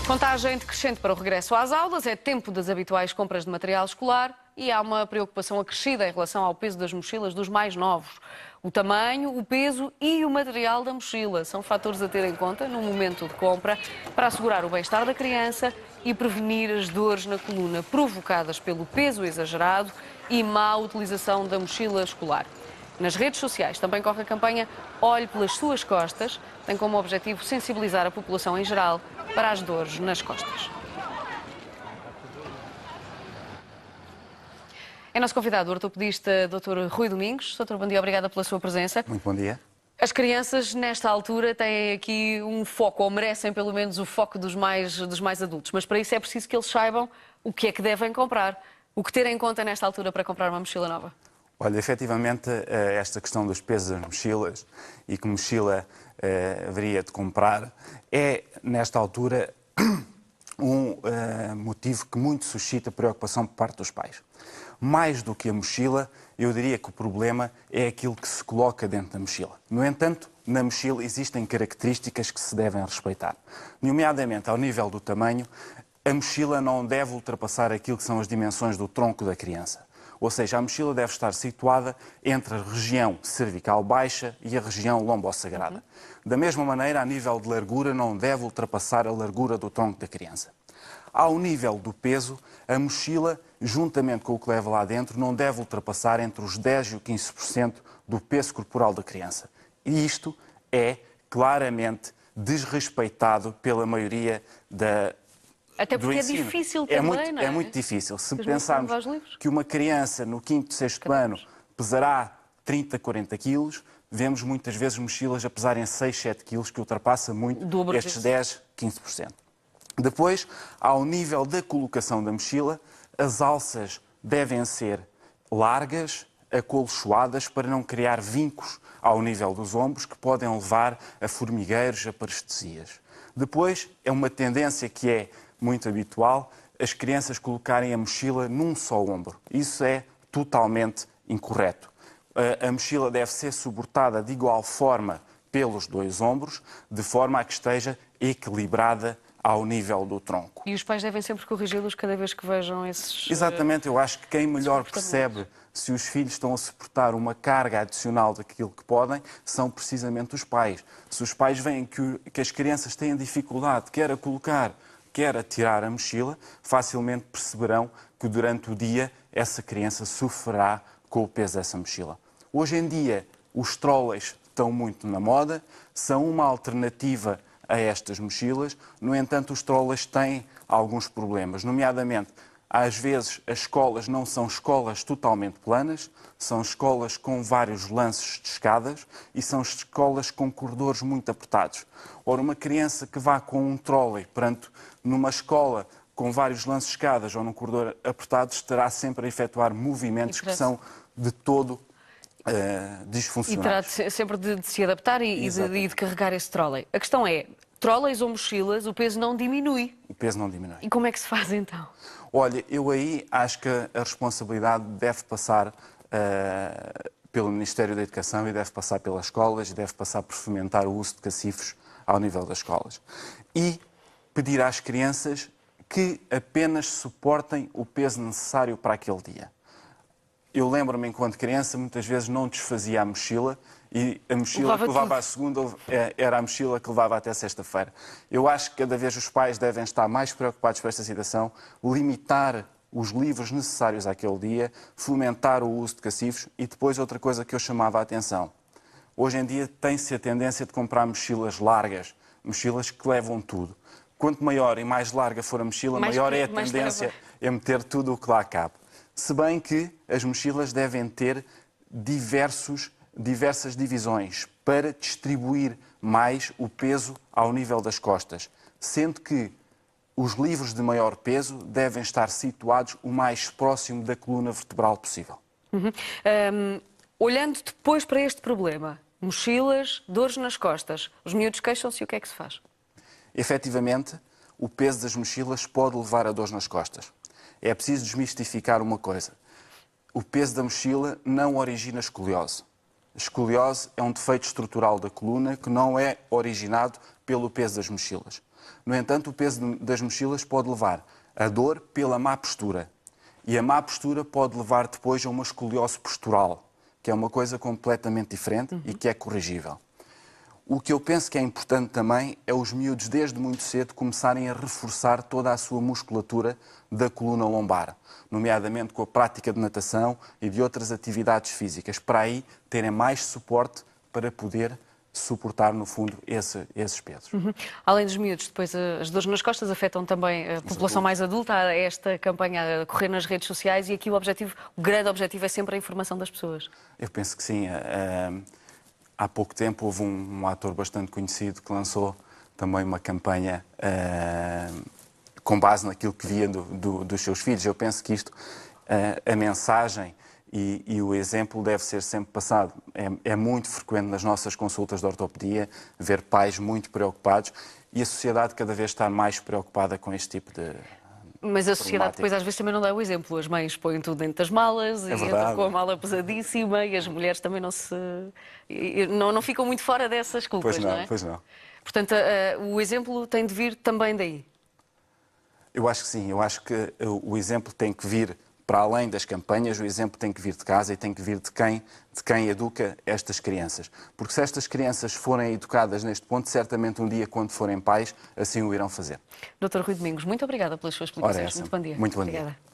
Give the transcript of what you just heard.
Contagem decrescente para o regresso às aulas, é tempo das habituais compras de material escolar e há uma preocupação acrescida em relação ao peso das mochilas dos mais novos. O tamanho, o peso e o material da mochila são fatores a ter em conta no momento de compra para assegurar o bem-estar da criança e prevenir as dores na coluna provocadas pelo peso exagerado e má utilização da mochila escolar. Nas redes sociais também corre a campanha Olhe pelas suas costas, tem como objetivo sensibilizar a população em geral para as dores nas costas. É nosso convidado, o ortopedista Dr. Rui Domingos. Dr. bom dia, obrigada pela sua presença. Muito bom dia. As crianças, nesta altura, têm aqui um foco, ou merecem pelo menos o foco dos mais adultos, mas para isso é preciso que eles saibam o que é que devem comprar, o que ter em conta nesta altura para comprar uma mochila nova. Olha, efetivamente, esta questão dos pesos das mochilas e que mochila haveria de comprar é, nesta altura, um motivo que muito suscita preocupação por parte dos pais. Mais do que a mochila, eu diria que o problema é aquilo que se coloca dentro da mochila. No entanto, na mochila existem características que se devem respeitar. Nomeadamente, ao nível do tamanho, a mochila não deve ultrapassar aquilo que são as dimensões do tronco da criança. Ou seja, a mochila deve estar situada entre a região cervical baixa e a região lombo-sagrada. Da mesma maneira, a nível de largura, não deve ultrapassar a largura do tronco da criança. Ao nível do peso, a mochila, juntamente com o que leva lá dentro, não deve ultrapassar entre os 10% e os 15% do peso corporal da criança. E isto é claramente desrespeitado pela maioria Até porque é difícil também, não é? É muito difícil. Se pensarmos que uma criança no 5º, 6º ano pesará 30, 40 quilos, vemos muitas vezes mochilas a pesarem 6, 7 quilos, que ultrapassa muito estes 10, 15%. Depois, ao nível da colocação da mochila, as alças devem ser largas, acolchoadas, para não criar vincos ao nível dos ombros que podem levar a formigueiros, a parestesias. Depois, é uma tendência que é muito habitual, as crianças colocarem a mochila num só ombro. Isso é totalmente incorreto. A mochila deve ser suportada de igual forma pelos dois ombros, de forma a que esteja equilibrada ao nível do tronco. E os pais devem sempre corrigi-los cada vez que vejam esses... Exatamente, eu acho que quem melhor percebe se os filhos estão a suportar uma carga adicional daquilo que podem, são precisamente os pais. Se os pais veem que as crianças têm dificuldade, quer a colocar, quer a tirar a mochila, facilmente perceberão que durante o dia essa criança sofrerá com o peso dessa mochila. Hoje em dia, os trolleys estão muito na moda, são uma alternativa a estas mochilas. No entanto, os trolleys têm alguns problemas, nomeadamente, às vezes as escolas não são escolas totalmente planas, são escolas com vários lances de escadas e são escolas com corredores muito apertados. Ora, uma criança que vá com um trolley numa escola com vários lances de escadas ou num corredor apertado estará sempre a efetuar movimentos que são de todo disfuncionais. E terá sempre de se adaptar e de carregar esse trolley. A questão é, trolleys ou mochilas, o peso não diminui. O peso não diminui. E como é que se faz então? Olha, eu aí acho que a responsabilidade deve passar pelo Ministério da Educação e deve passar pelas escolas e deve passar por fomentar o uso de cacifros ao nível das escolas. E pedir às crianças que apenas suportem o peso necessário para aquele dia. Eu lembro-me, enquanto criança, muitas vezes não desfazia a mochila e a mochila que levava à segunda era a mochila que levava até sexta-feira. Eu acho que cada vez os pais devem estar mais preocupados com esta situação, limitar os livros necessários àquele dia, fomentar o uso de cacifros e depois outra coisa que eu chamava a atenção. Hoje em dia tem-se a tendência de comprar mochilas largas, mochilas que levam tudo. Quanto maior e mais larga for a mochila, maior é a tendência a meter tudo o que lá cabe. Se bem que as mochilas devem ter diversas divisões para distribuir mais o peso ao nível das costas, sendo que os livros de maior peso devem estar situados o mais próximo da coluna vertebral possível. Olhando depois para este problema, mochilas, dores nas costas, os miúdos queixam-se e o que é que se faz? Efetivamente, o peso das mochilas pode levar a dores nas costas. É preciso desmistificar uma coisa. O peso da mochila não origina escoliose. A escoliose é um defeito estrutural da coluna que não é originado pelo peso das mochilas. No entanto, o peso das mochilas pode levar a dor pela má postura. E a má postura pode levar depois a uma escoliose postural, que é uma coisa completamente diferente e que é corrigível. O que eu penso que é importante também é os miúdos, desde muito cedo, começarem a reforçar toda a sua musculatura da coluna lombar, nomeadamente com a prática de natação e de outras atividades físicas, para aí terem mais suporte para poder suportar, no fundo, esses pesos. Além dos miúdos, depois as dores nas costas afetam também a população mais adulta. Há esta campanha a correr nas redes sociais e aqui o grande objetivo é sempre a informação das pessoas. Eu penso que sim. Há pouco tempo houve um ator bastante conhecido que lançou também uma campanha com base naquilo que via dos seus filhos. Eu penso que isto, a mensagem e o exemplo deve ser sempre passado. É muito frequente nas nossas consultas de ortopedia ver pais muito preocupados e a sociedade cada vez está mais preocupada com este tipo de... Mas a sociedade depois às vezes também não dá o exemplo. As mães põem tudo dentro das malas e entram com a mala pesadíssima e as mulheres também não ficam muito fora dessas culpas, não é? Pois não. Portanto, o exemplo tem de vir também daí. Eu acho que sim. Eu acho que o exemplo tem que vir para além das campanhas, o exemplo tem que vir de casa e tem que vir de quem educa estas crianças. Porque se estas crianças forem educadas neste ponto, certamente um dia, quando forem pais, assim o irão fazer. Dr. Rui Domingos, muito obrigada pelas suas explicações. Ora, muito bom dia. Muito bom dia. Obrigada.